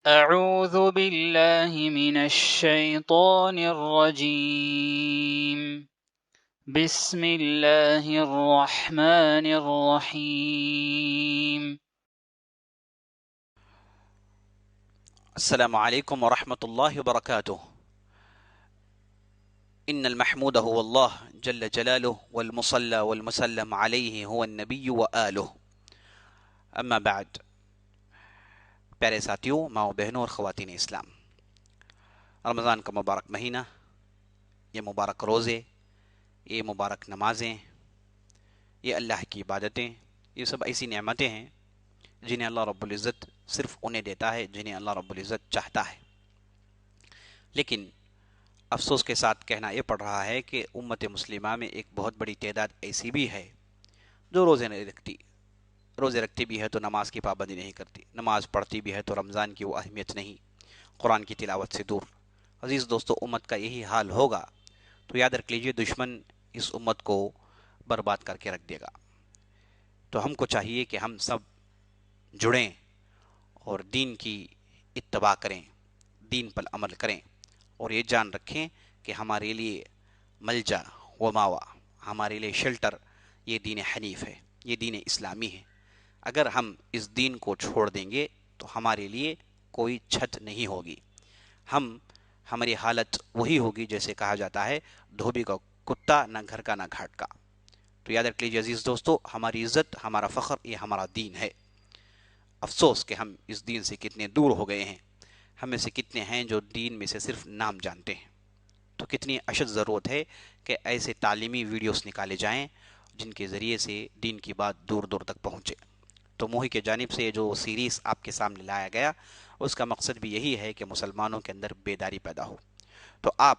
أعوذ بالله من الشيطان الرجيم بسم الله الرحمن الرحيم السلام عليكم ورحمة الله وبركاته. إن المحمود هو الله جل جلاله والمصلى والمسلم عليه هو النبي وآله. اما بعد، پیارے ساتھیوں، ماؤں بہنوں اور خواتین اسلام، رمضان کا مبارک مہینہ، یہ مبارک روزے، یہ مبارک نمازیں، یہ اللہ کی عبادتیں، یہ سب ایسی نعمتیں ہیں جنہیں اللہ رب العزت صرف انہیں دیتا ہے جنہیں اللہ رب العزت چاہتا ہے. لیکن افسوس کے ساتھ کہنا یہ پڑ رہا ہے کہ امت مسلمہ میں ایک بہت بڑی تعداد ایسی بھی ہے جو روزے نہیں رکھتی. روزے رکھتی بھی ہے تو نماز کی پابندی نہیں کرتی، نماز پڑھتی بھی ہے تو رمضان کی وہ اہمیت نہیں، قرآن کی تلاوت سے دور. عزیز دوستو، امت کا یہی حال ہوگا تو یاد رکھ لیجئے دشمن اس امت کو برباد کر کے رکھ دے گا. تو ہم کو چاہیے کہ ہم سب جڑیں اور دین کی اتباع کریں، دین پر عمل کریں، اور یہ جان رکھیں کہ ہمارے لیے ملجا و ماوا، ہمارے لیے شیلٹر، یہ دین حنیف ہے، یہ دین اسلامی ہے. اگر ہم اس دین کو چھوڑ دیں گے تو ہمارے لیے کوئی چھت نہیں ہوگی. ہماری حالت وہی ہوگی جیسے کہا جاتا ہے دھوبی کا کتا، نہ گھر کا نہ گھاٹ کا. تو یاد رکھ لیجیے عزیز دوستو، ہماری عزت، ہمارا فخر، یہ ہمارا دین ہے. افسوس کہ ہم اس دین سے کتنے دور ہو گئے ہیں. ہمیں سے کتنے ہیں جو دین میں سے صرف نام جانتے ہیں. تو کتنی اشد ضرورت ہے کہ ایسے تعلیمی ویڈیوز نکالے جائیں جن کے ذریعے سے دین کی بات دور دور تک پہنچے. تو موہی کی جانب سے جو سیریز آپ کے سامنے لایا گیا، اس کا مقصد بھی یہی ہے کہ مسلمانوں کے اندر بیداری پیدا ہو. تو آپ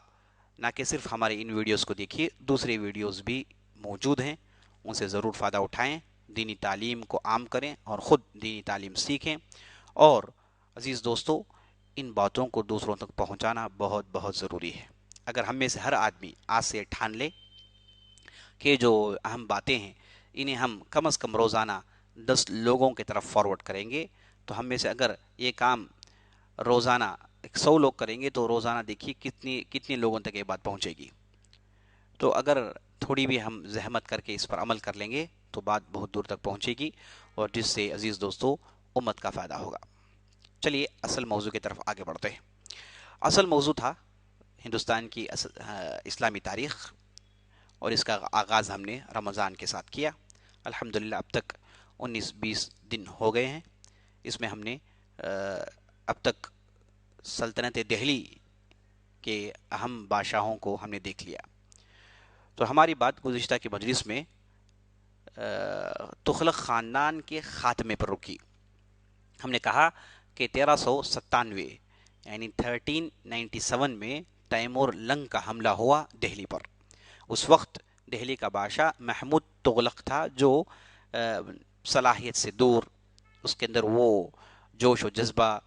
نہ کہ صرف ہمارے ان ویڈیوز کو دیکھیے، دوسرے ویڈیوز بھی موجود ہیں، ان سے ضرور فائدہ اٹھائیں، دینی تعلیم کو عام کریں اور خود دینی تعلیم سیکھیں. اور عزیز دوستو، ان باتوں کو دوسروں تک پہنچانا بہت بہت ضروری ہے. اگر ہم میں سے ہر آدمی آج سے ٹھان لے کہ جو اہم باتیں ہیں انہیں ہم کم از کم روزانہ 10 لوگوں کی طرف فارورڈ کریں گے، تو ہم میں سے اگر یہ کام روزانہ 100 لوگ کریں گے تو روزانہ دیکھیے کتنی لوگوں تک یہ بات پہنچے گی. تو اگر تھوڑی بھی ہم زحمت کر کے اس پر عمل کر لیں گے تو بات بہت دور تک پہنچے گی، اور جس سے عزیز دوستو امت کا فائدہ ہوگا. چلیے اصل موضوع کی طرف آگے بڑھتے ہیں. اصل موضوع تھا ہندوستان کی اسلامی تاریخ، اور اس کا آغاز ہم نے رمضان کے ساتھ کیا. الحمدللہ اب تک 19-20 دن ہو گئے ہیں. اس میں ہم نے اب تک سلطنت دہلی کے اہم بادشاہوں کو ہم نے دیکھ لیا. تو ہماری بات گزشتہ کے مجلس میں تغلق خاندان کے خاتمے پر رکی. ہم نے کہا کہ 1397 یعنی 1397 میں تیمور لنگ کا حملہ ہوا دہلی پر. اس وقت دہلی کا بادشاہ محمود تغلق تھا، جو صلاحیت سے دور، اس کے اندر وہ جوش و جذبہ،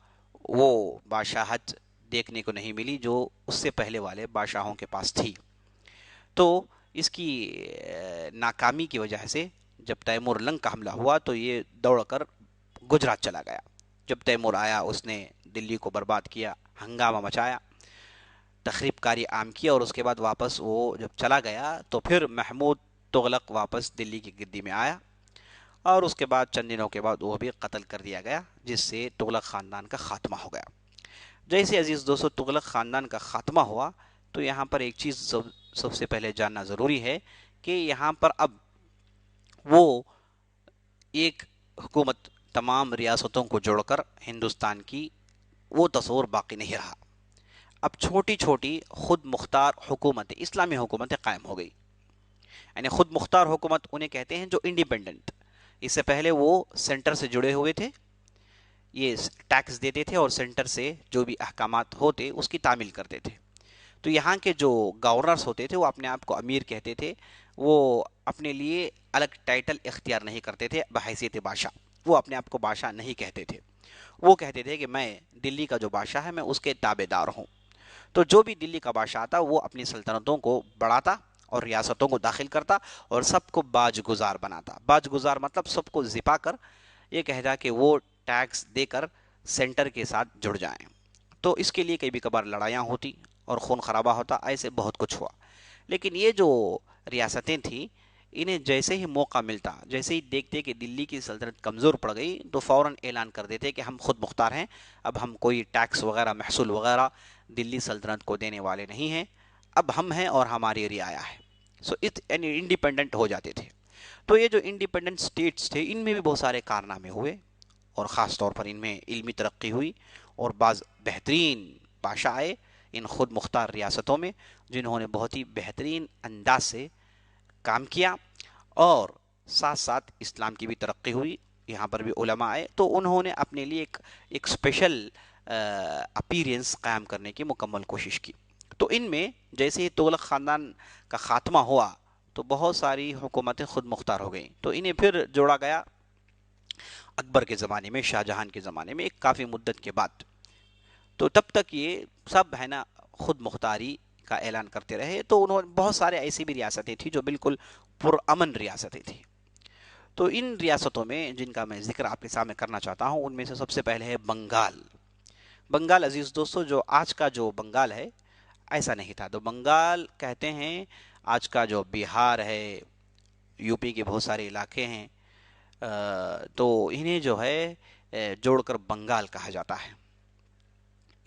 وہ بادشاہت دیکھنے کو نہیں ملی جو اس سے پہلے والے بادشاہوں کے پاس تھی. تو اس کی ناکامی کی وجہ سے جب تیمور لنگ کا حملہ ہوا تو یہ دوڑ کر گجرات چلا گیا. جب تیمور آیا اس نے دلی کو برباد کیا، ہنگامہ مچایا، تخریب کاری عام کیا، اور اس کے بعد واپس وہ جب چلا گیا تو پھر محمود تغلق واپس دلی کی گدی میں آیا، اور اس کے بعد چند دنوں کے بعد وہ بھی قتل کر دیا گیا، جس سے تغلق خاندان کا خاتمہ ہو گیا. جیسے عزیز دوستو تغلق خاندان کا خاتمہ ہوا تو یہاں پر ایک چیز سب سے پہلے جاننا ضروری ہے کہ یہاں پر اب وہ ایک حکومت تمام ریاستوں کو جوڑ کر ہندوستان کی وہ تصور باقی نہیں رہا. اب چھوٹی چھوٹی خود مختار حکومتیں، اسلامی حکومتیں قائم ہو گئی. یعنی خود مختار حکومت انہیں کہتے ہیں جو انڈیپینڈنٹ. اس سے پہلے وہ سینٹر سے جڑے ہوئے تھے، یہ ٹیکس دیتے تھے اور سینٹر سے جو بھی احکامات ہوتے اس کی تعمیل کرتے تھے. تو یہاں کے جو گورنرز ہوتے تھے وہ اپنے آپ کو امیر کہتے تھے، وہ اپنے لیے الگ ٹائٹل اختیار نہیں کرتے تھے بحیثیت بادشاہ. وہ اپنے آپ کو بادشاہ نہیں کہتے تھے، وہ کہتے تھے کہ میں دلی کا جو بادشاہ ہے میں اس کے تابع دار ہوں. تو جو بھی دلی کا بادشاہ تھا وہ اپنی سلطنتوں کو بڑھاتا اور ریاستوں کو داخل کرتا اور سب کو باج گزار بناتا. باج گزار مطلب سب کو زپا کر یہ کہتا کہ وہ ٹیکس دے کر سینٹر کے ساتھ جڑ جائیں. تو اس کے لیے کبھی کبھار لڑائیاں ہوتی اور خون خرابہ ہوتا، ایسے بہت کچھ ہوا. لیکن یہ جو ریاستیں تھیں، انہیں جیسے ہی موقع ملتا، جیسے ہی دیکھتے کہ دلی کی سلطنت کمزور پڑ گئی، تو فوراً اعلان کر دیتے کہ ہم خود مختار ہیں، اب ہم کوئی ٹیکس وغیرہ محصول وغیرہ دلی سلطنت کو دینے والے نہیں ہیں، اب ہم ہیں اور ہماری رعایا ہے. سو یعنی انڈیپینڈنٹ ہو جاتے تھے. تو یہ جو انڈیپینڈنٹ اسٹیٹس تھے، ان میں بھی بہت سارے کارنامے ہوئے، اور خاص طور پر ان میں علمی ترقی ہوئی، اور بعض بہترین بادشاہ آئے ان خود مختار ریاستوں میں، جنہوں نے بہت ہی بہترین انداز سے کام کیا، اور ساتھ ساتھ اسلام کی بھی ترقی ہوئی. یہاں پر بھی علماء آئے تو انہوں نے اپنے لیے ایک اسپیشل اپیرنس قائم کرنے کی مکمل کوشش کی. تو ان میں جیسے ہی تغلق خاندان کا خاتمہ ہوا تو بہت ساری حکومتیں خود مختار ہو گئیں، تو انہیں پھر جوڑا گیا اکبر کے زمانے میں، شاہ جہان کے زمانے میں، ایک کافی مدت کے بعد. تو تب تک یہ سب ہے نا خود مختاری کا اعلان کرتے رہے. تو انہوں نے بہت سارے ایسی بھی ریاستیں تھیں جو بالکل پرامن ریاستیں تھیں. تو ان ریاستوں میں جن کا میں ذکر آپ کے سامنے کرنا چاہتا ہوں، ان میں سے سب سے پہلے ہے بنگال. بنگال عزیز دوستو، جو آج کا جو بنگال ہے ایسا نہیں تھا. تو بنگال کہتے ہیں آج کا جو بہار ہے، یو پی کے بہت سارے علاقے ہیں، تو انہیں جو ہے جوڑ کر بنگال کہا جاتا ہے.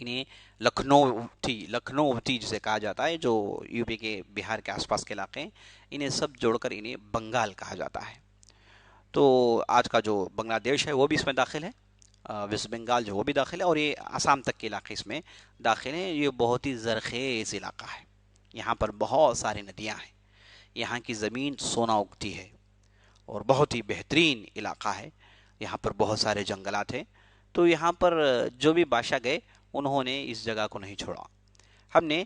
انہیں لکھنؤ تھی جسے کہا جاتا ہے، جو یو پی کے بہار کے آس پاس کے علاقے ہیں، انہیں سب جوڑ کر انہیں بنگال کہا جاتا ہے. تو آج کا جو بنگلہ دیش ہے وہ بھی اس میں داخل ہے، ویسٹ بنگال جو وہ بھی داخل ہے، اور یہ آسام تک کے علاقے اس میں داخل ہیں. یہ بہت ہی زرخیز علاقہ ہے، یہاں پر بہت ساری ندیاں ہیں، یہاں کی زمین سونا اگتی ہے، اور بہت ہی بہترین علاقہ ہے. یہاں پر بہت سارے جنگلات ہیں. تو یہاں پر جو بھی بادشاہ گئے انہوں نے اس جگہ کو نہیں چھوڑا. ہم نے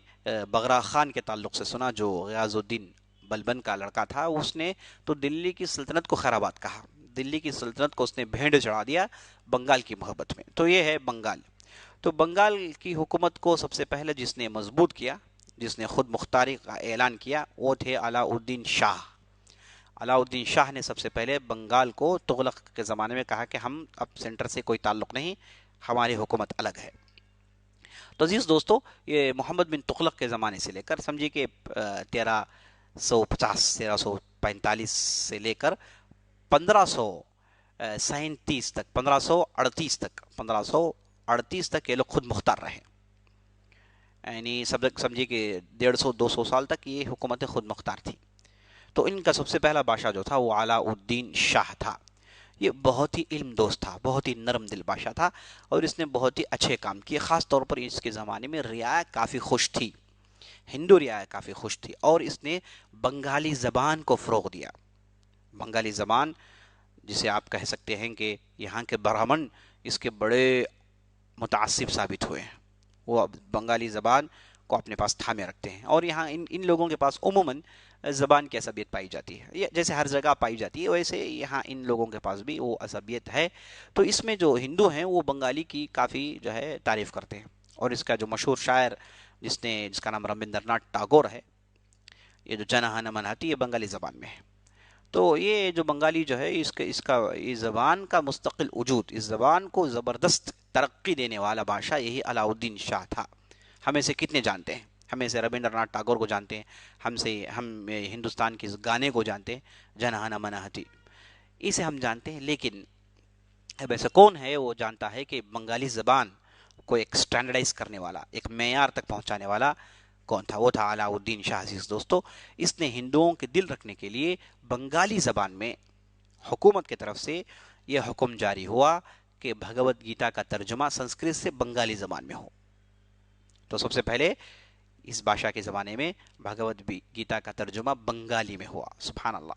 بغرا خان کے تعلق سے سنا، جو غیاث الدین بلبن کا لڑکا تھا، اس نے تو دلی کی سلطنت کو خرابات کہا، دلی کی سلطنت کو اس نے بھینڈ چڑھا دیا بنگال کی محبت میں. تو یہ ہے بنگال. تو بنگال کی حکومت کو سب سے پہلے جس نے مضبوط کیا، جس نے خود مختاری کا اعلان کیا، وہ تھے علاء الدین شاہ. علاء الدین شاہ نے سب سے پہلے بنگال کو تغلق کے زمانے میں کہا کہ ہم اب سینٹر سے کوئی تعلق نہیں، ہماری حکومت الگ ہے. تو عزیز دوستو، یہ محمد بن تغلق کے زمانے سے لے کر سمجھیے کہ 1345 سے لے کر 1537 تک، 1538 تک یہ لوگ خود مختار رہے. یعنی سمجھیے کہ 150-200 سال تک یہ حکومتیں خود مختار تھی. تو ان کا سب سے پہلا بادشاہ جو تھا وہ علاء الدین شاہ تھا. یہ بہت ہی علم دوست تھا، بہت ہی نرم دل بادشاہ تھا، اور اس نے بہت ہی اچھے کام کیے. خاص طور پر اس کے زمانے میں رعایا کافی خوش تھی، ہندو رعایا کافی خوش تھی، اور اس نے بنگالی زبان کو فروغ دیا. بنگالی زبان جسے آپ کہہ سکتے ہیں کہ یہاں کے برہمن اس کے بڑے متعصب ثابت ہوئے ہیں. وہ بنگالی زبان کو اپنے پاس تھامے رکھتے ہیں، اور یہاں ان لوگوں کے پاس عموماً زبان کی عصبیت پائی جاتی ہے. یہ جیسے ہر جگہ پائی جاتی ہے، ویسے یہاں ان لوگوں کے پاس بھی وہ عصبیت ہے. تو اس میں جو ہندو ہیں وہ بنگالی کی کافی جو ہے تعریف کرتے ہیں. اور اس کا جو مشہور شاعر جس کا نام ربندر ناتھ ٹاگور ہے، یہ جو جنہن منہتی، یہ بنگالی زبان میں ہے. تو یہ جو بنگالی جو ہے اس زبان کا مستقل وجود، اس زبان کو زبردست ترقی دینے والا بادشاہ یہی علاء الدین شاہ تھا. ہمیں سے کتنے جانتے ہیں؟ ہمیں سے ربندر ناتھ ٹاگور کو جانتے ہیں، ہم ہندوستان کے اس گانے کو جانتے ہیں، جنہن منہتی، اسے ہم جانتے ہیں. لیکن اب ایسا کون ہے وہ جانتا ہے کہ بنگالی زبان کو ایک سٹینڈرڈائز کرنے والا، ایک معیار تک پہنچانے والا کون تھا؟ وہ تھا علاء الدین شاہ. عزیز دوستو، اس نے ہندوؤں کے دل رکھنے کے لیے بنگالی زبان میں حکومت کی طرف سے یہ حکم جاری ہوا کہ بھگوت گیتا کا ترجمہ سنسکرت سے بنگالی زبان میں ہو. تو سب سے پہلے اس بادشاہ کے زمانے میں بھگوت گیتا کا ترجمہ بنگالی میں ہوا. سبحان اللہ.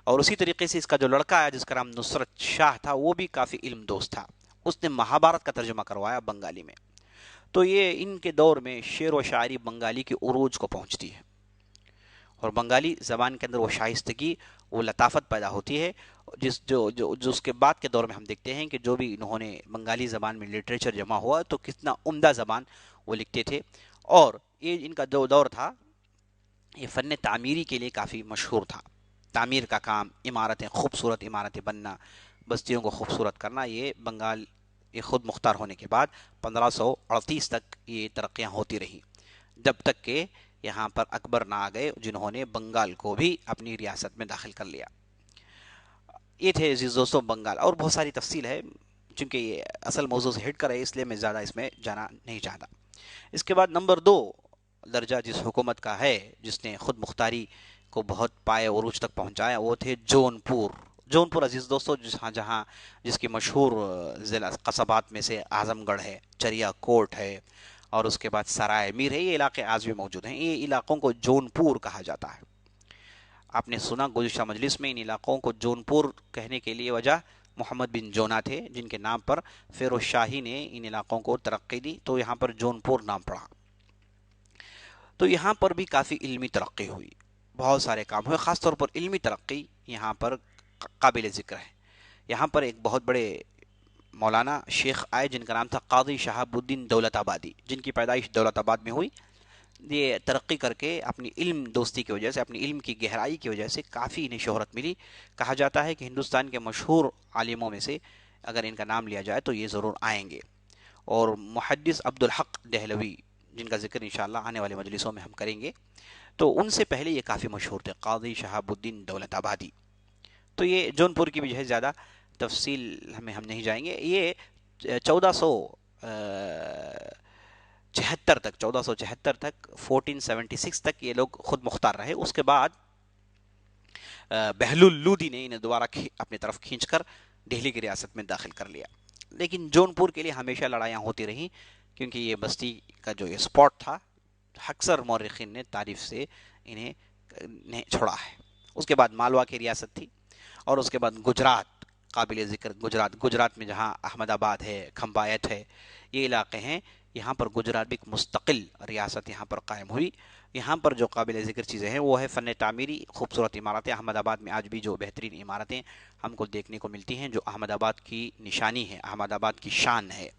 اور اسی طریقے سے اس کا جو لڑکا ہے جس کا نام نصرت شاہ تھا، وہ بھی کافی علم دوست تھا، اس نے مہابھارت کا ترجمہ کروایا بنگالی میں. تو یہ ان کے دور میں شعر و شاعری بنگالی کی عروج کو پہنچتی ہے، اور بنگالی زبان کے اندر وہ شائستگی، وہ لطافت پیدا ہوتی ہے جو اس کے بعد کے دور میں ہم دیکھتے ہیں کہ جو بھی انہوں نے بنگالی زبان میں لٹریچر جمع ہوا تو کتنا عمدہ زبان وہ لکھتے تھے. اور یہ ان کا جو دور تھا یہ فن تعمیری کے لیے کافی مشہور تھا. تعمیر کا کام، عمارتیں، خوبصورت عمارتیں بننا، بستیوں کو خوبصورت کرنا، یہ بنگال یہ خود مختار ہونے کے بعد 1538 تک یہ ترقیاں ہوتی رہی، جب تک کہ یہاں پر اکبر نہ آ گئے جنہوں نے بنگال کو بھی اپنی ریاست میں داخل کر لیا۔ یہ تھے عزیز دوستوں بنگال، اور بہت ساری تفصیل ہے، چونکہ یہ اصل موضوع سے ہٹ کر ہے اس لیے میں زیادہ اس میں جانا نہیں چاہتا۔ اس کے بعد نمبر 2 درجہ جس حکومت کا ہے جس نے خود مختاری کو بہت پائے عروج تک پہنچایا، وہ تھے جون پور۔ جون پور عزیز دوستو جہاں جس کی مشہور ضلع قصبات میں سے اعظم گڑھ ہے، چریا کوٹ ہے، اور اس کے بعد سرائے میر ہے، یہ علاقے آج بھی موجود ہیں۔ یہ علاقوں کو جون پور کہا جاتا ہے۔ آپ نے سنا گزشتہ مجلس میں ان علاقوں کو جون پور کہنے کے لیے وجہ محمد بن جونا تھے، جن کے نام پر فیروز شاہی نے ان علاقوں کو ترقی دی، تو یہاں پر جون پور نام پڑا۔ تو یہاں پر بھی کافی علمی ترقی ہوئی، بہت سارے کام ہوئے، خاص طور پر علمی ترقی یہاں پر قابل ذکر ہے۔ یہاں پر ایک بہت بڑے مولانا شیخ آئے جن کا نام تھا قاضی شہاب الدین دولت آبادی، جن کی پیدائش دولت آباد میں ہوئی۔ یہ ترقی کر کے اپنی علم دوستی کی وجہ سے، اپنی علم کی گہرائی کی وجہ سے کافی انہیں شہرت ملی۔ کہا جاتا ہے کہ ہندوستان کے مشہور عالموں میں سے اگر ان کا نام لیا جائے تو یہ ضرور آئیں گے، اور محدث عبدالحق دہلوی جن کا ذکر انشاءاللہ آنے والے مجلسوں میں ہم کریں گے، تو ان سے پہلے یہ کافی مشہور تھے، قاضی شہاب الدین دولت آبادی۔ تو یہ جون پور کی بھی جو ہے زیادہ تفصیل ہم نہیں جائیں گے۔ یہ 1476 تک 1476 تک یہ لوگ خود مختار رہے۔ اس کے بعد بہلول لودھی نے انہیں دوبارہ اپنی طرف کھینچ کر دہلی کی ریاست میں داخل کر لیا، لیکن جون پور کے لیے ہمیشہ لڑائیاں ہوتی رہیں، کیونکہ یہ بستی کا جو یہ سپاٹ تھا، اکثر مورخین نے تعریف سے انہیں چھوڑا ہے۔ اس کے بعد مالوا کی ریاست تھی، اور اس کے بعد گجرات قابل ذکر، گجرات میں جہاں احمد آباد ہے، کھمبایت ہے، یہ علاقے ہیں، یہاں پر گجرات بھی ایک مستقل ریاست یہاں پر قائم ہوئی۔ یہاں پر جو قابل ذکر چیزیں ہیں وہ ہے فن تعمیری، خوبصورت عمارتیں۔ احمد آباد میں آج بھی جو بہترین عمارتیں ہم کو دیکھنے کو ملتی ہیں، جو احمد آباد کی نشانی ہے، احمد آباد کی شان ہے،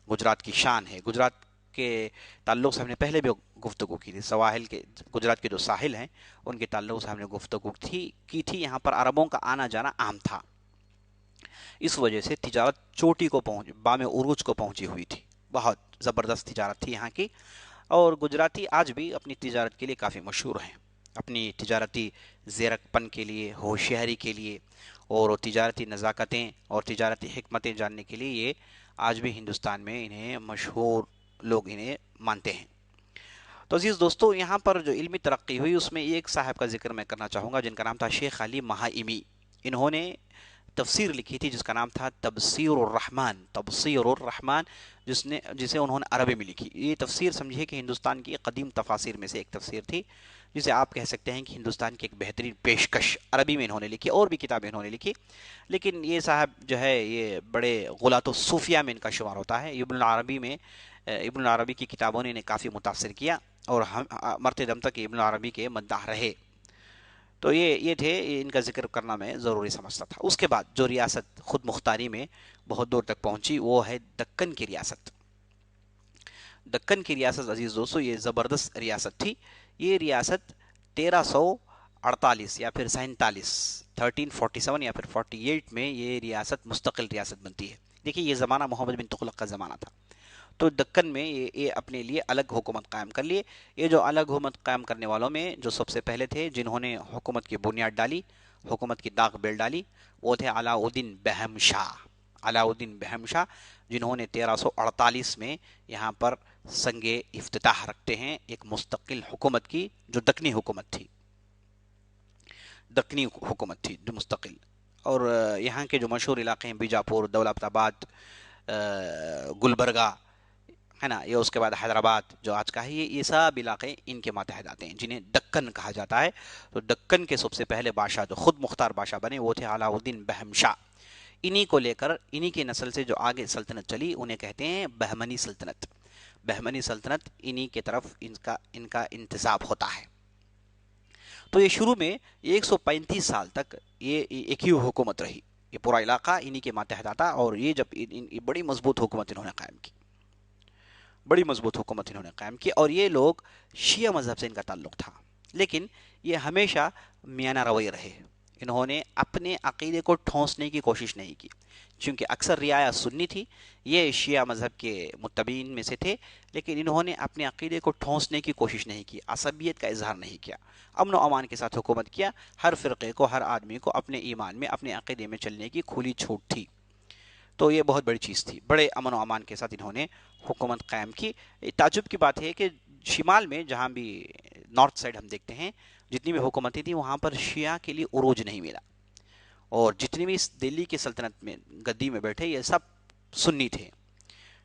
گجرات کی شان ہے۔ گجرات کے تعلق سے ہم نے پہلے بھی گفتگو کی تھی، سواحل کے گجرات کے جو ساحل ہیں ان کے تعلق سے ہم نے گفتگو کی تھی۔ یہاں پر عربوں کا آنا جانا عام تھا، اس وجہ سے تجارت چوٹی کو بام عروج کو پہنچی ہوئی تھی، بہت زبردست تجارت تھی یہاں کی، اور گجراتی آج بھی اپنی تجارت کے لیے کافی مشہور ہیں، اپنی تجارتی زیرک پن کے لیے، ہوشیاری کے لیے، اور تجارتی نزاکتیں اور تجارتی حکمتیں جاننے کے لیے یہ آج بھی ہندوستان میں انہیں مشہور لوگ انہیں مانتے ہیں۔ تو عزیز دوستو یہاں پر جو علمی ترقی ہوئی اس میں ایک صاحب کا ذکر میں کرنا چاہوں گا جن کا نام تھا شیخ علی مہائمی۔ انہوں نے تفسیر لکھی تھی جس کا نام تھا تبصیر الرحمن، جسے انہوں نے عربی میں لکھی۔ یہ تفسیر سمجھے کہ ہندوستان کی قدیم تفاسیر میں سے ایک تفسیر تھی، جسے آپ کہہ سکتے ہیں کہ ہندوستان کی ایک بہترین پیشکش عربی میں انہوں نے لکھی، اور بھی کتابیں انہوں نے لکھی، لیکن یہ صاحب جو ہے یہ بڑے غلاۃ الصوفیہ میں ان کا شمار ہوتا ہے۔ ابن العربی کی کتابوں نے انہیں کافی متاثر کیا، اور مرتے دم تک ابن العربی کے مداح رہے۔ تو یہ تھے، ان کا ذکر کرنا میں ضروری سمجھتا تھا۔ اس کے بعد جو ریاست خود مختاری میں بہت دور تک پہنچی وہ ہے دکن کی ریاست۔ دکن کی ریاست عزیز دوستو یہ زبردست ریاست تھی۔ یہ ریاست 1348 یا پھر 1347 یا پھر 48 میں یہ ریاست مستقل ریاست بنتی ہے۔ دیکھیے یہ زمانہ محمد بن تغلق کا زمانہ تھا، تو دکن میں یہ اپنے لیے الگ حکومت قائم کر لیے۔ یہ جو الگ حکومت قائم کرنے والوں میں جو سب سے پہلے تھے جنہوں نے حکومت کی بنیاد ڈالی، حکومت کی داغ بیل ڈالی، وہ تھے علاؤالدین بہم شاہ، جنہوں نے 1348 میں یہاں پر سنگ افتتاح رکھتے ہیں ایک مستقل حکومت کی، جو دکنی حکومت تھی جو مستقل۔ اور یہاں کے جو مشہور علاقے ہیں بیجاپور، دولت آباد، گلبرگہ ہے نا، یہ اس کے بعد حیدرآباد جو آج کا ہے، یہ سب علاقے ان کے ماتحت آتے ہیں جنہیں دکن کہا جاتا ہے۔ تو دکن کے سب سے پہلے بادشاہ جو خود مختار بادشاہ بنے وہ تھے علاؤالدین بہم شاہ۔ انہی کو لے کر انہی کی نسل سے جو آگے سلطنت چلی انہیں کہتے ہیں بہمنی سلطنت۔ بہمنی سلطنت انہی کے طرف ان کا انتساب ہوتا ہے۔ تو یہ شروع میں 135 سال تک یہ ایک ہی حکومت رہی، یہ پورا علاقہ انہی کے ماتحت آتا، اور یہ جب بڑی مضبوط حکومت انہوں نے قائم کی، اور یہ لوگ شیعہ مذہب سے ان کا تعلق تھا، لیکن یہ ہمیشہ میانہ روی رہے، انہوں نے اپنے عقیدے کو ٹھونسنے کی کوشش نہیں کی، چونکہ اکثر رعایا سنی تھی، یہ شیعہ مذہب کے متبعین میں سے تھے، لیکن انہوں نے اپنے عقیدے کو ٹھونسنے کی کوشش نہیں کی، عصبیت کا اظہار نہیں کیا، امن و امان کے ساتھ حکومت کیا، ہر فرقے کو، ہر آدمی کو اپنے ایمان میں، اپنے عقیدے میں چلنے کی کھلی چھوٹ تھی۔ تو یہ بہت بڑی چیز تھی، بڑے امن و امان کے ساتھ انہوں نے حکومت قائم کی۔ تعجب کی بات ہے کہ شمال میں جہاں بھی نارتھ سائڈ ہم دیکھتے ہیں، جتنی بھی حکومتیں تھیں وہاں پر شیعہ کے لیے عروج نہیں ملا، اور جتنی بھی اس دلی کی سلطنت میں گدی میں بیٹھے یہ سب سنی تھے،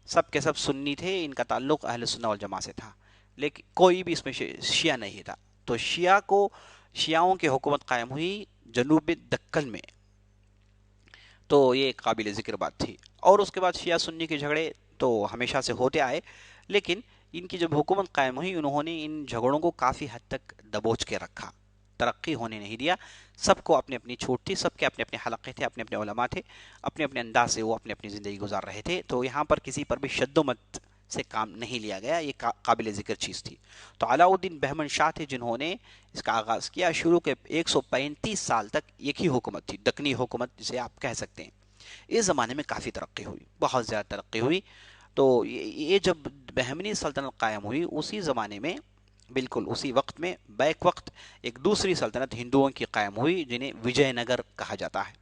سب کے سب سنی تھے، ان کا تعلق اہل سنہ والجماع سے تھا، لیکن کوئی بھی اس میں شیعہ نہیں تھا۔ تو شیعوں کی حکومت قائم ہوئی جنوب دکن میں، تو یہ ایک قابل ذکر بات تھی۔ اور اس کے بعد شیعہ سنی کے جھگڑے تو ہمیشہ سے ہوتے آئے، لیکن ان کی جب حکومت قائم ہوئی انہوں نے ان جھگڑوں کو کافی حد تک دبوچ کے رکھا، ترقی ہونے نہیں دیا، سب کو اپنی اپنی چھوٹ تھی، سب کے اپنے اپنے حلقے تھے، اپنے اپنے علماء تھے، اپنے اپنے انداز سے وہ اپنی اپنی زندگی گزار رہے تھے، تو یہاں پر کسی پر بھی شد و مت سے کام نہیں لیا گیا، یہ قابل ذکر چیز تھی۔ تو علاء الدین بہمن شاہ تھے جنہوں نے اس کا آغاز کیا، شروع کے 135 سال تک ایک ہی حکومت تھی، دکنی حکومت جسے آپ کہہ سکتے ہیں۔ اس زمانے میں کافی ترقی ہوئی، بہت زیادہ ترقی ہوئی۔ تو یہ جب بہمنی سلطنت قائم ہوئی اسی زمانے میں، بالکل اسی وقت میں، بیک وقت ایک دوسری سلطنت ہندوؤں کی قائم ہوئی جنہیں وجے نگر کہا جاتا ہے۔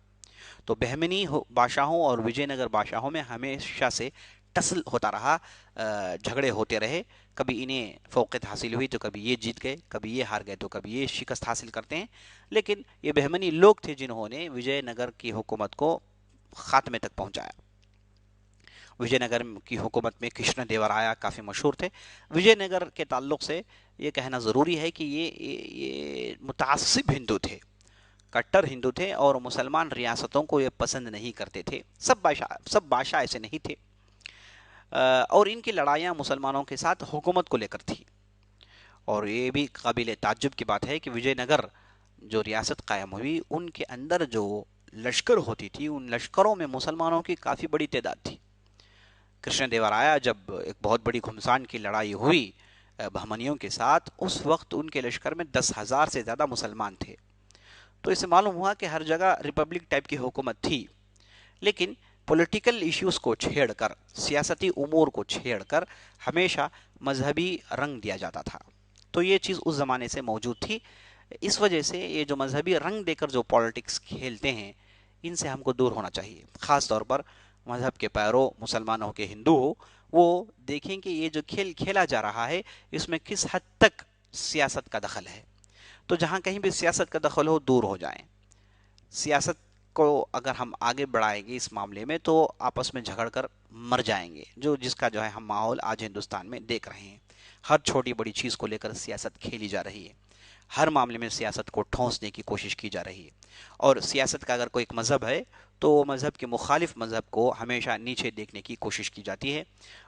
تو بہمنی بادشاہوں اور وجے نگر بادشاہوں میں ہمیشہ سے ٹسل ہوتا رہا، جھگڑے ہوتے رہے، کبھی انہیں فوقیت حاصل ہوئی تو کبھی یہ جیت گئے، کبھی یہ ہار گئے تو کبھی یہ شکست حاصل کرتے ہیں، لیکن یہ بہمنی لوگ تھے جنہوں نے وجے نگر کی حکومت کو خاتمے تک پہنچایا۔ وجے نگر کی حکومت میں کرشن دیورایا کافی مشہور تھے۔ وجے نگر کے تعلق سے یہ کہنا ضروری ہے کہ یہ متعصب ہندو تھے، کٹر ہندو تھے، اور مسلمان ریاستوں کو یہ پسند نہیں کرتے تھے، سب بادشاہ ایسے نہیں تھے، اور ان کی لڑائیاں مسلمانوں کے ساتھ حکومت کو لے کر تھی۔ اور یہ بھی قابل تعجب کی بات ہے کہ وجے نگر جو ریاست قائم ہوئی ان کے اندر جو لشکر ہوتی تھی، ان لشکروں میں مسلمانوں کی کافی بڑی تعداد تھی۔ کرشن دیورایا جب ایک بہت بڑی گھمسان کی لڑائی ہوئی بہمنیوں کے ساتھ، اس وقت ان کے لشکر میں 10,000 سے زیادہ مسلمان تھے۔ تو اس سے معلوم ہوا کہ ہر جگہ ریپبلک ٹائپ کی حکومت تھی، لیکن پولیٹیکل ایشوز کو چھیڑ کر، سیاستی امور کو چھیڑ کر ہمیشہ مذہبی رنگ دیا جاتا تھا۔ تو یہ چیز اس زمانے سے موجود تھی، اس وجہ سے یہ جو مذہبی رنگ دے کر جو پالیٹکس کھیلتے ہیں ان سے ہم کو دور ہونا چاہیے۔ خاص طور پر مذہب کے پیرو، مسلمانوں کے ہندو ہو، وہ دیکھیں کہ یہ جو کھیل کھیلا جا رہا ہے اس میں کس حد تک سیاست کا دخل ہے۔ تو جہاں کہیں بھی سیاست کا دخل ہو دور ہو جائیں۔ سیاست کو اگر ہم آگے بڑھائیں گے اس معاملے میں تو آپس میں جھگڑ کر مر جائیں گے، جس کا جو ہے ہم ماحول آج ہندوستان میں دیکھ رہے ہیں۔ ہر چھوٹی بڑی چیز کو لے کر سیاست کھیلی جا رہی ہے، ہر معاملے میں سیاست کو ٹھونسنے کی کوشش کی جا رہی ہے، اور سیاست کا اگر کوئی ایک مذہب ہے تو مذہب کے مخالف مذہب کو ہمیشہ نیچے دیکھنے کی کوشش کی جاتی ہے،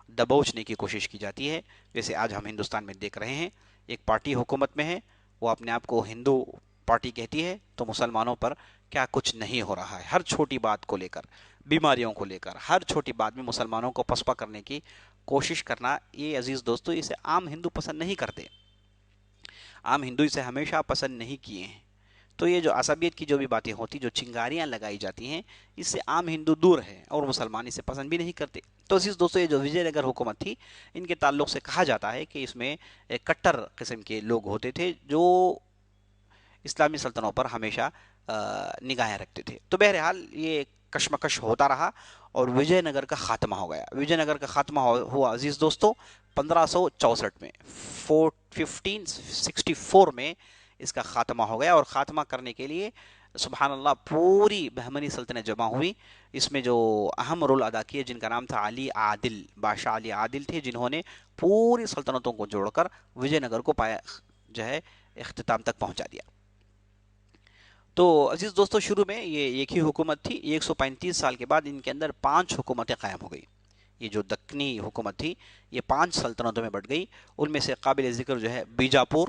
دبوچنے کی کوشش کی جاتی ہے۔ جیسے آج ہم ہندوستان میں دیکھ رہے ہیں، ایک پارٹی حکومت میں ہے، وہ اپنے آپ کو ہندو پارٹی کہتی ہے، تو مسلمانوں پر کیا کچھ نہیں ہو رہا ہے، ہر چھوٹی بات کو لے کر، بیماریوں کو لے کر، ہر چھوٹی بات میں مسلمانوں کو پسپا کرنے کی کوشش کرنا، یہ عزیز دوستو اسے عام ہندو پسند نہیں کرتے، عام ہندو اسے ہمیشہ پسند نہیں کیے ہیں۔ تو یہ جو عصبیت کی جو بھی باتیں ہوتی، جو چنگاریاں لگائی جاتی ہیں، اس سے عام ہندو دور ہے اور مسلمان اسے پسند بھی نہیں کرتے۔ تو عزیز دوستو یہ جو وجے نگر حکومت تھی، ان کے تعلق سے کہا جاتا ہے کہ اس میں کٹر قسم کے لوگ ہوتے تھے جو اسلامی سلطنتوں پر ہمیشہ نگاہیں رکھتے تھے۔ تو بہرحال یہ کشمکش ہوتا رہا اور وجے نگر کا خاتمہ ہو گیا۔ وجے نگر کا خاتمہ ہوا عزیز دوستو 1564 میں، 1564 میں اس کا خاتمہ ہو گیا، اور خاتمہ کرنے کے لیے سبحان اللہ پوری بہمنی سلطنت جمع ہوئی۔ اس میں جو اہم رول ادا کیے، جن کا نام تھا علی عادل، بادشاہ علی عادل تھے، جنہوں نے پوری سلطنتوں کو جوڑ کر وجے نگر کو جو ہے اختتام تک پہنچا دیا۔ تو عزیز دوستو شروع میں یہ ایک ہی حکومت تھی، 135 سال کے بعد ان کے اندر 5 حکومتیں قائم ہو گئی۔ یہ جو دکنی حکومت تھی یہ 5 سلطنتوں میں بٹ گئی۔ ان میں سے قابل ذکر جو ہے بیجاپور،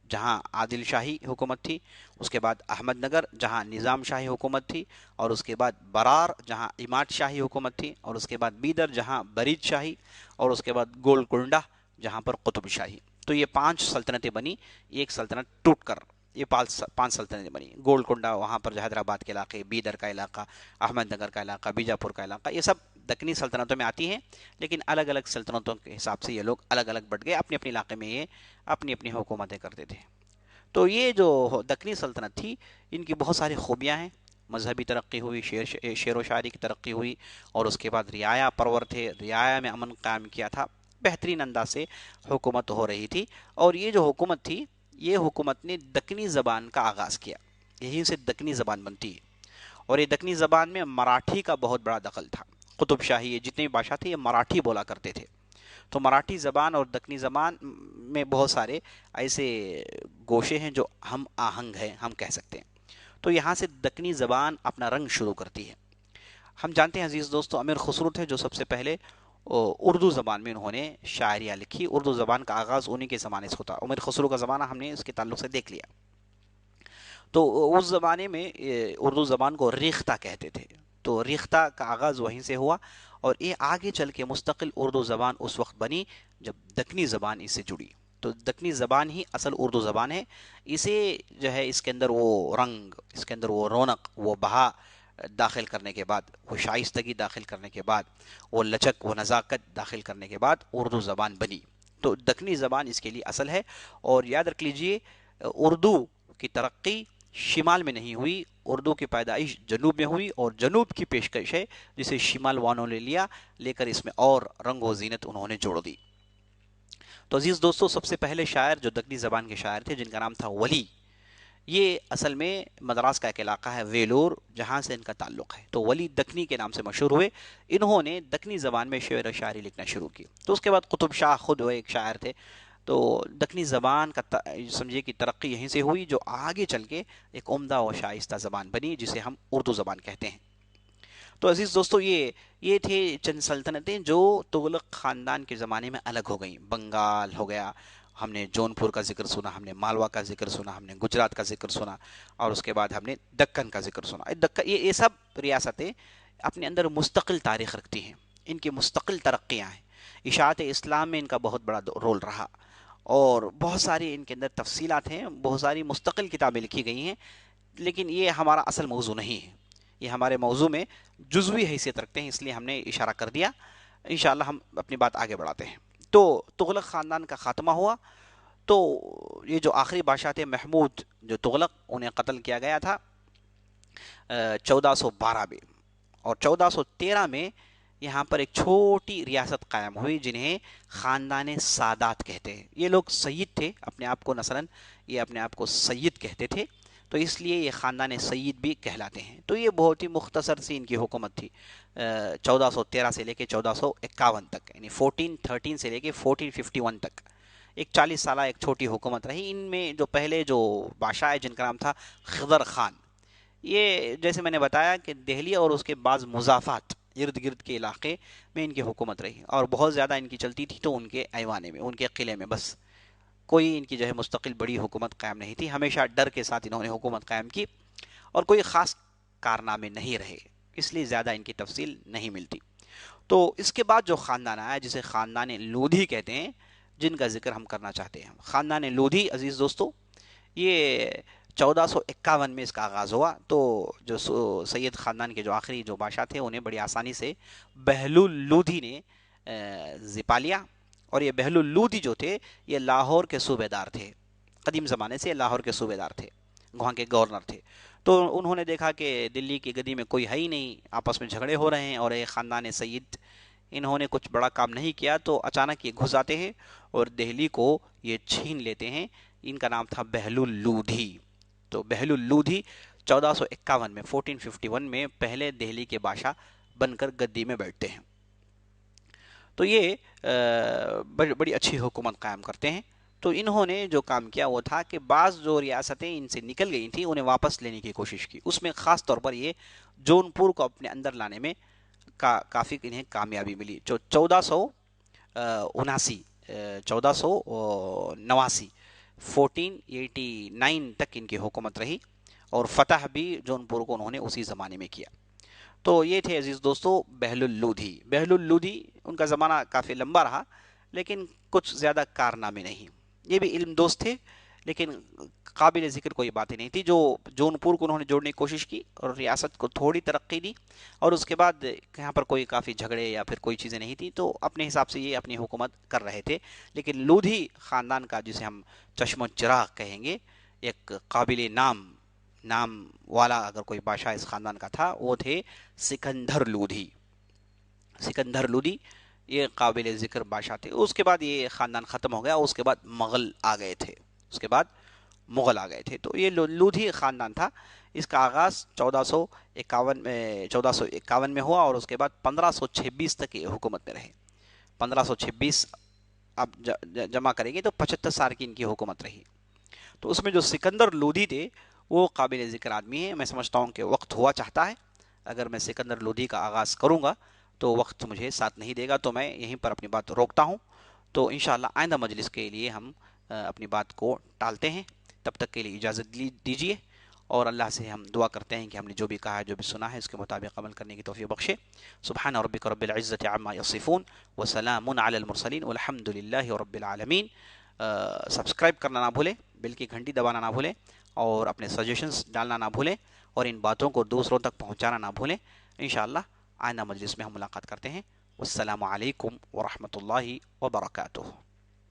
جہاں عادل شاہی حکومت تھی، اس کے بعد احمد نگر جہاں نظام شاہی حکومت تھی، اور اس کے بعد برار جہاں اماٹ شاہی حکومت تھی، اور اس کے بعد بیدر جہاں برید شاہی، اور اس کے بعد گولکنڈہ جہاں پر قطب شاہی۔ تو یہ 5 سلطنتیں بنی، ایک سلطنت ٹوٹ کر یہ پانچ سلطنتیں بنی. گولکنڈہ وہاں پر جو حیدرآباد کے علاقے، بیدر کا علاقہ، احمد نگر کا علاقہ، بیجاپور کا علاقہ، یہ سب دکنی سلطنتوں میں آتی ہیں. لیکن الگ الگ سلطنتوں کے حساب سے یہ لوگ الگ الگ بٹ گئے، اپنے اپنے علاقے میں یہ اپنی اپنی حکومتیں کرتے تھے. تو یہ جو دکنی سلطنت تھی ان کی بہت ساری خوبیاں ہیں. مذہبی ترقی ہوئی، شعر و شاعری کی ترقی ہوئی، اور اس کے بعد رعایا پرور تھے، رعایا میں امن قائم کیا تھا، بہترین انداز سے حکومت ہو رہی تھی. اور یہ جو حکومت تھی، یہ حکومت نے دکنی زبان کا آغاز کیا، یہیں سے دکنی زبان بنتی ہے. اور یہ دکنی زبان میں مراٹھی کا بہت بڑا دخل تھا. قطب شاہی، یہ جتنے بھی بادشاہ تھے یہ مراٹھی بولا کرتے تھے. تو مراٹھی زبان اور دکنی زبان میں بہت سارے ایسے گوشے ہیں جو ہم آہنگ ہیں، ہم کہہ سکتے ہیں. تو یہاں سے دکنی زبان اپنا رنگ شروع کرتی ہے. ہم جانتے ہیں عزیز دوستو، امیر خسرو تھے جو سب سے پہلے اردو زبان میں انہوں نے شاعریاں لکھی. اردو زبان کا آغاز انہی کے زمانے سے ہوتا. امیر خسرو کا زمانہ ہم نے اس کے تعلق سے دیکھ لیا. تو اس زمانے میں اردو زبان کو ریختہ کہتے تھے. تو ریختہ کا آغاز وہیں سے ہوا، اور یہ آگے چل کے مستقل اردو زبان اس وقت بنی جب دکنی زبان اس سے جڑی. تو دکنی زبان ہی اصل اردو زبان ہے. اسے جو ہے اس کے اندر وہ رنگ، اس کے اندر وہ رونق، وہ بہا داخل کرنے کے بعد، وہ شائستگی داخل کرنے کے بعد، وہ لچک، وہ نزاکت داخل کرنے کے بعد اردو زبان بنی. تو دکنی زبان اس کے لیے اصل ہے. اور یاد رکھ لیجئے، اردو کی ترقی شمال میں نہیں ہوئی، اردو کی پیدائش جنوب میں ہوئی، اور جنوب کی پیشکش ہے جسے شمال والوں نے لیا، لے کر اس میں اور رنگ و زینت انہوں نے جوڑ دی. تو عزیز دوستو، سب سے پہلے شاعر جو دکنی زبان کے شاعر تھے جن کا نام تھا ولی، یہ اصل میں مدراس کا ایک علاقہ ہے ویلور، جہاں سے ان کا تعلق ہے. تو ولی دکنی کے نام سے مشہور ہوئے. انہوں نے دکنی زبان میں شعر و شاعری لکھنا شروع کی. تو اس کے بعد قطب شاہ خود وہ ایک شاعر تھے. تو دکنی زبان کا سمجھے کہ ترقی یہیں سے ہوئی، جو آگے چل کے ایک عمدہ و شائستہ زبان بنی جسے ہم اردو زبان کہتے ہیں. تو عزیز دوستو، یہ تھے چند سلطنتیں جو تغلق خاندان کے زمانے میں الگ ہو گئیں. بنگال ہو گیا، ہم نے جون پور کا ذکر سنا، ہم نے مالوا کا ذکر سنا، ہم نے گجرات کا ذکر سنا، اور اس کے بعد ہم نے دکن کا ذکر سنا. یہ سب ریاستیں اپنے اندر مستقل تاریخ رکھتی ہیں، ان کی مستقل ترقیاں ہیں. اشاعت اسلام میں ان کا بہت بڑا رول رہا، اور بہت ساری ان کے اندر تفصیلات ہیں، بہت ساری مستقل کتابیں لکھی گئی ہیں. لیکن یہ ہمارا اصل موضوع نہیں ہے، یہ ہمارے موضوع میں جزوی حیثیت رکھتے ہیں، اس لیے ہم نے اشارہ کر دیا. انشاءاللہ ہم اپنی بات آگے بڑھاتے ہیں. تو تغلق خاندان کا خاتمہ ہوا. تو یہ جو آخری بادشاہ تھے محمود جو تغلق، انہیں قتل کیا گیا تھا 1412 میں. اور 1413 میں یہاں پر ایک چھوٹی ریاست قائم ہوئی جنہیں خاندان سادات کہتے ہیں. یہ لوگ سید تھے اپنے آپ کو، مثلا یہ اپنے آپ کو سید کہتے تھے، تو اس لیے یہ خاندان سید بھی کہلاتے ہیں. تو یہ بہت ہی مختصر سی ان کی حکومت تھی، 1413 سے لے کے 1451 تک، یعنی 1413 سے لے کے 1451 تک ایک 40 سالہ ایک چھوٹی حکومت رہی. ان میں جو پہلے جو بادشاہ ہے جن کا نام تھا خضر خان، یہ جیسے میں نے بتایا کہ دہلی اور اس کے بعض مضافات ارد گرد کے علاقے میں ان کی حکومت رہی، اور بہت زیادہ ان کی چلتی تھی تو ان کے ایوانے میں، ان کے قلعے میں. بس کوئی ان کی جو ہے مستقل بڑی حکومت قائم نہیں تھی. ہمیشہ ڈر کے ساتھ انہوں نے حکومت قائم کی، اور کوئی خاص کارنامے نہیں رہے، اس لیے زیادہ ان کی تفصیل نہیں ملتی. تو اس کے بعد جو خاندان آیا جسے خاندان لودھی کہتے ہیں، جن کا ذکر ہم کرنا چاہتے ہیں. خاندان لودھی عزیز دوستو، یہ 1451 میں اس کا آغاز ہوا. تو جو سید خاندان کے جو آخری جو بادشاہ تھے انہیں بڑی آسانی سے بہلول لودھی نے زپا لیا. اور یہ بہلول لودھی جو تھے یہ لاہور کے صوبے دار تھے، قدیم زمانے سے لاہور کے صوبے دار تھے، وہاں کے گورنر تھے. تو انہوں نے دیکھا کہ دلی کی گدی میں کوئی ہے ہی نہیں، آپس میں جھگڑے ہو رہے ہیں، اور ایک خاندان سید انہوں نے کچھ بڑا کام نہیں کیا. تو اچانک یہ گھس آتے ہیں اور دہلی کو یہ چھین لیتے ہیں. ان کا نام تھا بہلول لودھی. تو بہلول لودھی 1451 میں 1451 میں پہلے دہلی کے بادشاہ بن کر گدی میں بیٹھتے ہیں. تو یہ بڑی اچھی حکومت قائم کرتے ہیں. تو انہوں نے جو کام کیا وہ تھا کہ بعض جو ریاستیں ان سے نکل گئی تھیں انہیں واپس لینے کی کوشش کی. اس میں خاص طور پر یہ جون پور کو اپنے اندر لانے میں کافی انہیں کامیابی ملی. جو 1489 1489 تک ان کی حکومت رہی، اور فتح بھی جون پور کو انہوں نے اسی زمانے میں کیا. تو یہ تھے عزیز دوستو بہلول لودھی. بہلول لودھی ان کا زمانہ کافی لمبا رہا، لیکن کچھ زیادہ کارنامے نہیں. یہ بھی علم دوست تھے، لیکن قابل ذکر کوئی باتیں نہیں تھی. جو جونپور کو انہوں نے جوڑنے کی کوشش کی اور ریاست کو تھوڑی ترقی دی، اور اس کے بعد یہاں پر کوئی کافی جھگڑے یا پھر کوئی چیزیں نہیں تھیں، تو اپنے حساب سے یہ اپنی حکومت کر رہے تھے. لیکن لودھی خاندان کا، جسے ہم چشم و چراغ کہیں گے، ایک قابل نام والا اگر کوئی بادشاہ اس خاندان کا تھا، وہ تھے سکندر لودھی. سکندر لودھی یہ قابل ذکر بادشاہ تھے. اس کے بعد یہ خاندان ختم ہو گیا، اس کے بعد مغل آ گئے تھے. اس کے بعد مغل آ گئے تھے. تو یہ لودھی خاندان تھا. اس کا آغاز 1451 میں ہوا، اور اس کے بعد 1526 تک یہ حکومت میں رہے. 1526 آپ جمع کریں گے تو 75 سال کی ان کی حکومت رہی. تو اس میں جو سکندر لودھی تھے وہ قابل ذکر آدمی ہیں. میں سمجھتا ہوں کہ وقت ہوا چاہتا ہے. اگر میں سکندر لودھی کا آغاز کروں گا تو وقت مجھے ساتھ نہیں دے گا، تو میں یہیں پر اپنی بات روکتا ہوں. تو انشاءاللہ آئندہ مجلس کے لیے ہم اپنی بات کو ٹالتے ہیں. تب تک کے لیے اجازت دیجیے، اور اللہ سے ہم دعا کرتے ہیں کہ ہم نے جو بھی کہا ہے، جو بھی سنا ہے، اس کے مطابق عمل کرنے کی توفیق بخشے. سبحان ربک رب العزت عما یصفون وسلام علی المرسلین والحمد للہ رب العالمین. سبسکرائب کرنا نہ بھولیں، بل کی گھنٹی دبانا نہ بھولیں، اور اپنے سجیشنز ڈالنا نہ بھولیں، اور ان باتوں کو دوسروں تک پہنچانا نہ بھولیں. انشاءاللہ آئندہ مجلس میں ہم ملاقات کرتے ہیں. والسلام علیکم ورحمۃ اللہ وبرکاتہ.